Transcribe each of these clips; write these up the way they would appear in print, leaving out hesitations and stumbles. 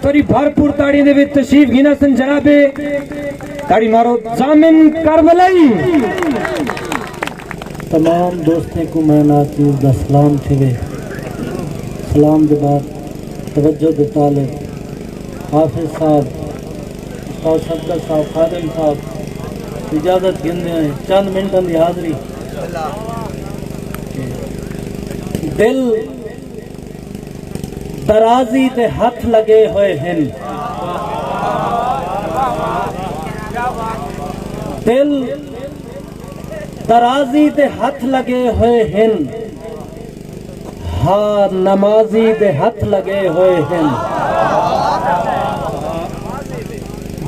थोड़ी भरपूर ताड़ी दे विच तशरीफ गिना सन जनाबे ताड़ी मारो जामिन करमलाई। तमाम दोस्तों को मैं नाचीज़ दा सलाम थे। सलाम के बाद तवज्जो दे तालिब हाफिज साहब, उस्ताद सफदर साहब, खादिम साहब इजाजत गिनते हैं चंद मिनटों की हाज़री। दिल दराजी ते हथ लगे हुए हैं, दिल दराजी ते हथ लगे हुए हैं, हाँ नमाजी ते हथ लगे हुए हैं।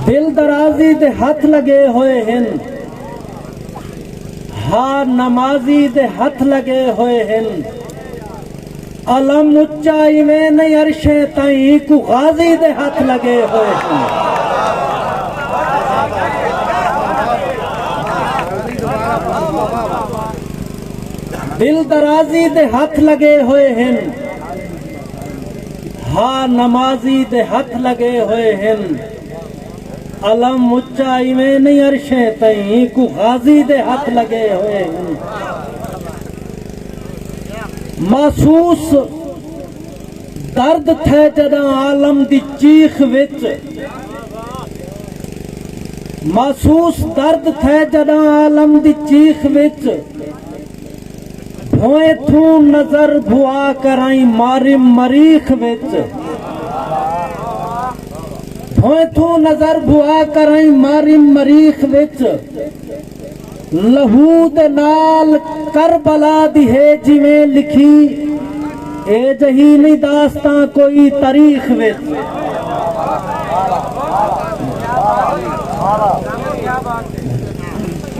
दिल दराजी ते हथ लगे हुए हैं, हाँ नमाजी ते हथ लगे हुए हैं। अलम उच्चाई में नहीं अरशे ताई को गाजी दे हाथ लगे हुए हैं। दिल दराजी दे हाथ लगे हुए हैं, हाँ नमाजी दे हाथ लगे हुए हैं। अलम उच्चाई में नहीं अरशे ताई को गाजी दे हाथ लगे हुए हैं। महसूस दर्द थे जदा आलम दी चीख विच, महसूस दर्द थे जदा आलम दी चीख विच। भोए थू नजर भुआ कराई मारी मरीख विच, भोए थू नजर भुआ कराई मारी मरीख विच। लहू दे नाल करबला दी है जिवें लिखी, ए जही नहीं दास्तां कोई तारीख विच।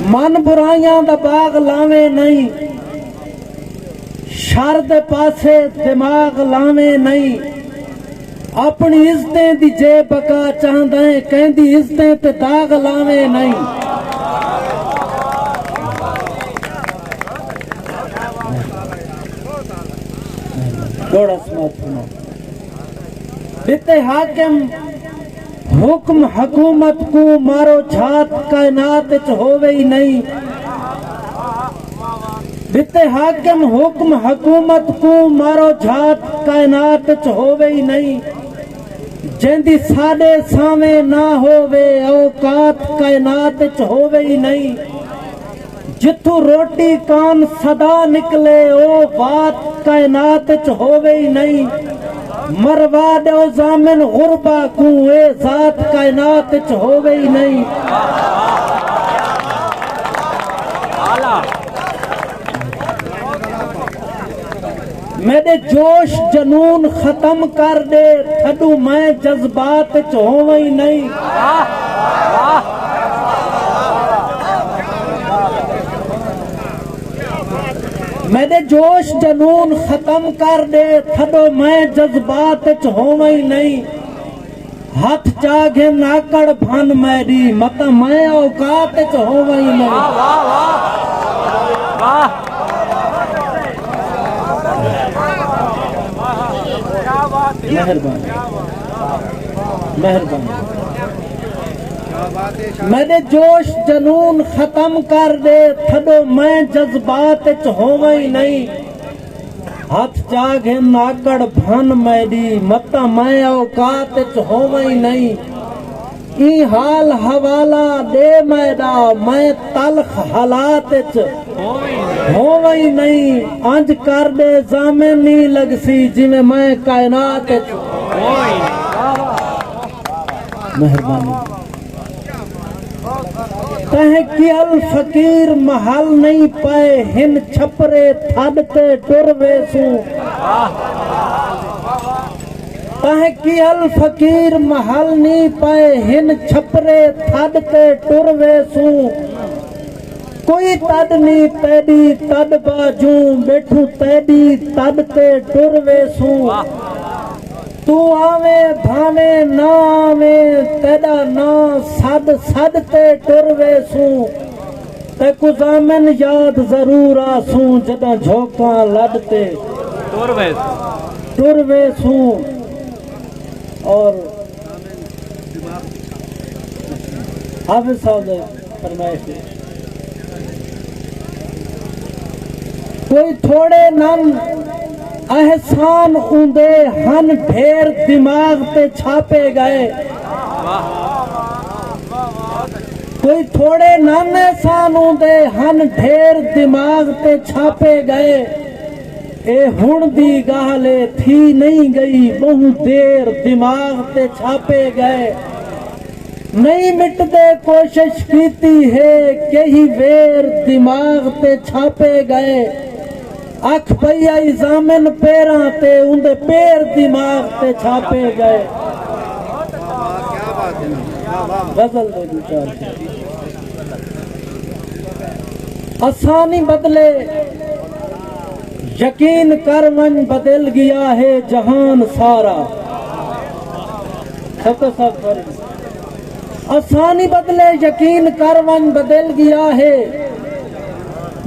मन बुराइयां दा बाग लावे नहीं, शर दे पासे दिमाग लावे नहीं। अपनी इज्जतें दी जे बका चाहदा है, कहंदी इज्जतें ते दाग लावे नहीं। बिते हाकिम हुक्म हुकूमत को मारो झात कायनात च होवे ही नहीं। बिते हाकिम हुक्म हुकूमत को मारो झात कायनात च होवे ही नहीं। जिंदी साडे सावे ना होवे औकात कायनात च होवे ही नहीं। जिथू रोटी कान सदा निकले ओ बात कायनात च होवे ही नहीं। मरवा दो जामिन गुरबा को ए जात कायनात च होवे ही नहीं। मेरे जोश जनून खत्म कर दे, थडू मैं जज्बात च होवे ही नहीं। मेरे जोश जनून खत्म कर दे, थडो मैं जज्बात च होवे ही नहीं। हाथ चागे नाकड़ भन मेरी, मत मैं औकात च होवे ही नहीं। मेहरबानी मेहरबानी। मेरे जोश जनून खत्म कर दे, थडो मैं जज्बात च होवे ही नहीं। हाथ चागे नाकड़ भन मेरी, मत मैं औकात च होवे ही नहीं। ई हाल हवाला दे मैदा, मैं तलख हालात च होवे ही नहीं। अंज कर दे जामिन नहीं लगसी, जिवें मैं कायनात च। मेहरबानी। कहे कि अल फकीर महल नहीं पाए, हिन छपरे थडते टुरवे सू। कहे कि अल फकीर महल नहीं पाए, हिन छपरे थडते टुरवे सू। कोई तद नहीं तैडी तद बाजू, बैठू तैडी तद ते टुरवे सू। तू आवे भावे ना आवे, तेरा ना सद सद ते टुरवे सू। ते कुछ जामिन याद जरूर आसू, जदा झोंका लदते टुरवे सू। और हाफिज साहब फरमाइश कोई थोड़े नम एहसान उंदे हन ढेर दिमाग ते छापे गए कोई थोड़े नम एहसान उंदे हन ढेर दिमाग ते छापे गए ए हुण दी गाले थी नहीं गई बहु देर दिमाग ते छापे गए नहीं मिटदे कोशिश कीती है कई वेर दिमाग ते छापे गए अख पई आई जामिन पैरां ते उंदे पैर दिमाग ते छापे गए गजल दे विचार आसानी बदले यकीन कर मन बदल गया है जहान सारा सब आसानी बदले यकीन कर मन बदल गया है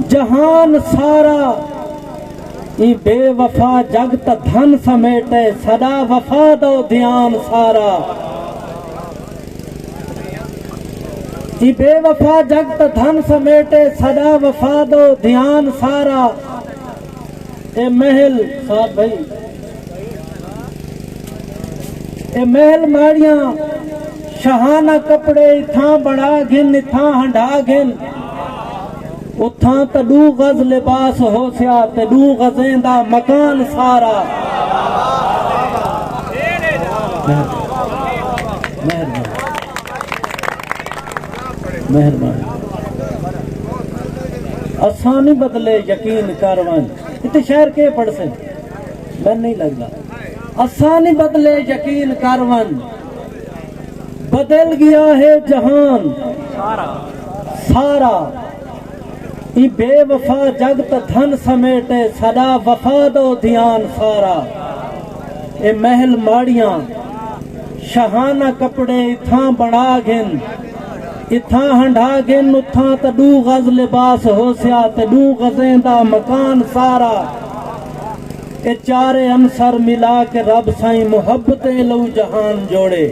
जहान सारा ई बेवफा जगत धन समेटे सदा वफा दो ध्यान सारा ई बेवफा जगत धन समेटे सदा वफा दो ध्यान सारा ए महल साहब भाई ए महल माड़ियां शहाना कपड़े इथां बना गिन इथां हंडा गिन उथां त 2 गज लिबास हो सिया ते 2 गजें दा मकान सारा मेहरबानी आसानी बदले यकीन कारवान इतने शहर के पढ़ से मैं नहीं लगता आसानी बदले यकीन कारवान बदल गया है जहान सारा ई बेवफा जगत धन समेटे सदा वफा दो ध्यान सारा ए महल माड़ियां शहाना कपड़े इथां बना गिन इथां हंडा गिन उथां त 2 गज लिबास हो सिया ते 2 गजें दा मकान सारा ए चारे अंसर मिला के रब साईं मुहब्बतें लऊ जहान जोड़े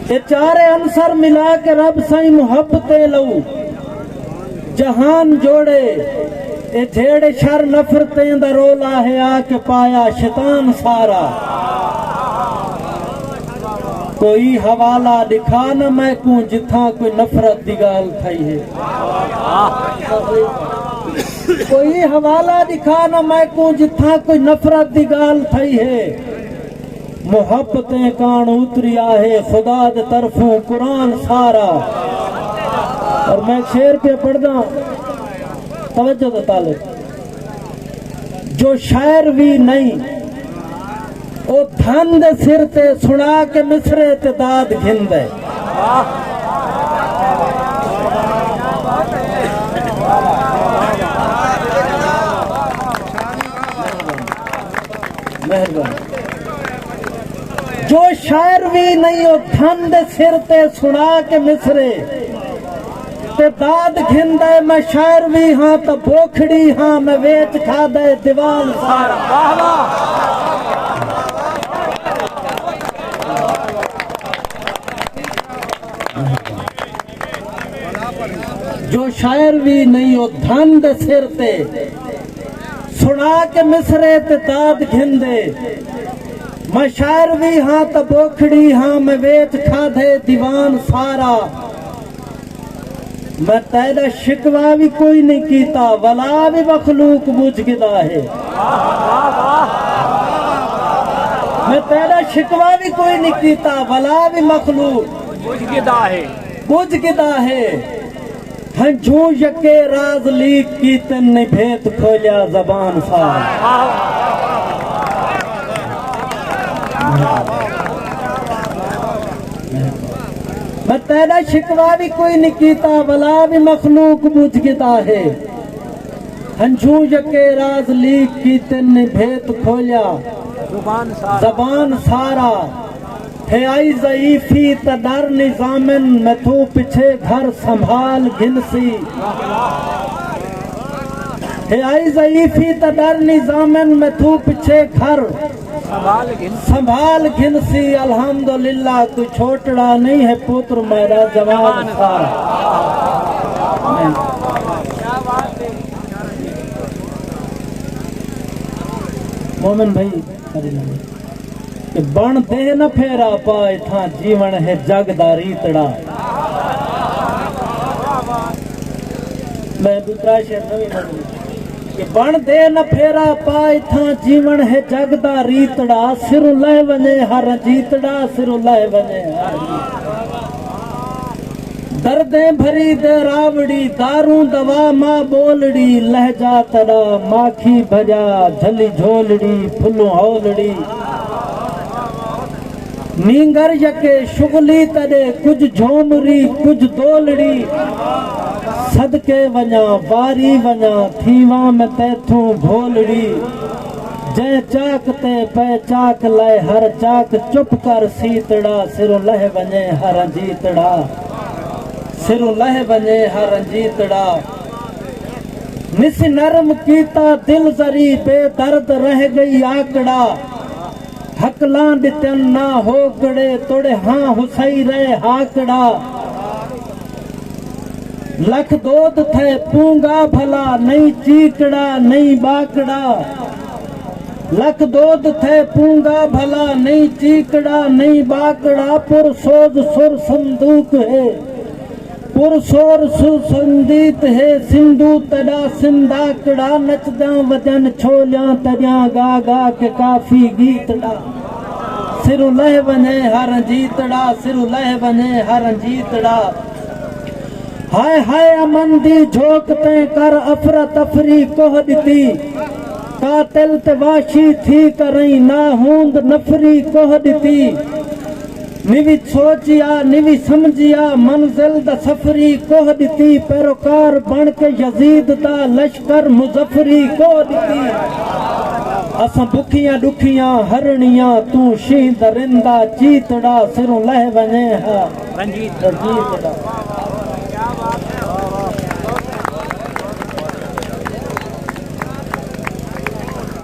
ये चारे अंसर मिला के रब साईं मुहब्बतें लऊ जहान जोड़े ए जेड़े शर नफरतें दा रोला है आके पाया शैतान सारा कोई हवाला दिखा न मैं को जिथा कोई नफरत दी गाल थई है कोई हवाला दिखा न मैं को जिथा कोई नफरत दी गाल थई है मोहब्बतें कान उतरिया है खुदा दे तरफों कुरान सारा और मैं शेर पे पढ़दा तवज्जो दे ताले जो शायर भी नहीं ओ धन दे सिर ते सुना के मिसरे ते दाद घिंदे मेहरबानी जो शायर भी नहीं हो धन दे सिर ते सुना के मिसरे ते दाद घिंदे मैं शायर भी हाँ तो बोखड़ी हाँ मैं वेच खा दे दीवान सारा जो शायर भी नहीं हो धन दे सिर ते सुना के मिसरे ते दाद घिंदे मैं शायर भी हाँ तो बोखड़ी हाँ मैं वेच खाधे दीवान सारा मैं तेरा शिकवा भी कोई नहीं कीता वला भी मखलूक बुझ गिदा है मैं तेरा शिकवा भी कोई नहीं कीता वला भी मखलूक बुझ गिदा है हंझू यके राज लीक की तन ने भेद खोलिया जबान सारा मैं तेरा शिकवा भी कोई नहीं कीता वला भी मखलूक बुझ गिदा है हंझू यके राज लीक की तन ने भेद खोलिया जबान सारा है आई ज़ईफ़ी त डर निज़ामिन मैं तू पीछे घर संभाल घिनसी है आई ज़ईफ़ी त डर निज़ामिन मैं तू पीछे घर संभाल घिनसी अल्हम्दुलिल्लाह, तू छोटड़ा नहीं है पुत्र मेरा जवान सारा। मोमिन भाई कि बण दे न फेरा पाए था जीवन है जगदारी तड़ा। मैं दूसरा शेर नवी कि बण दे न फेरा पाए था जीवन है जगदारी तड़ा। सिर लह वने हर जीतड़ा, सिर लह वने हर दर्दे भरी दे रावड़ी, दारू दवा माँ बोलड़ी। लहजा तड़ा माखी भजा झली झोलड़ी, फुल्लू हौलड़ी। नींगर यके शुगली तड़े, कुछ झोमरी कुछ दोलड़ी। सदके वञा वारी वञा, थीवा में तैथू घोलड़ी। जै चाक ते पै चाक लय, हर चाक चुप कर सीतड़ा। सिर लह वञे हर जीतड़ा, सिर लह वञे हर जीतड़ा। निस नरम कीता दिल जरी, बेदर्द रह गई आकड़ा। हकला दितन ना हो गड़े, तोड़े हाँ हुसई रहे हाकड़ा। लख दोद थे पूंगा भला, नहीं चीकड़ा नहीं बाकड़ा। लख दोद थे पूंगा भला, नहीं चीकड़ा नहीं बाकड़ा। पुरसोज सुर संदूक है, पुरसोर सुसंदीत है। सिंधु तड़ा सिंधाकड़ा, नचदा वजन छोलिया तरिया गा गा के काफी गीतड़ा। सिर लह वने हर जीतड़ा, सिर लह वने हर जीतड़ा। हाय हाय अमंदी झोंकते कर अफरा तफरी कोह दी। कातिल तवाशी थी करई ना हूंद नफरी कोह दी। निवी सोचिया निवी समझिया, मंजिल द सफरी कोह दी। पैरोकार बन के यजीद दा लश्कर मुजफ्फरी कोह दी। असां बुखियां दुखियां हरणियां, तू शीं दरिंदा चीतड़ा। सिरों लह वञे हा रंजीत जीतड़ा।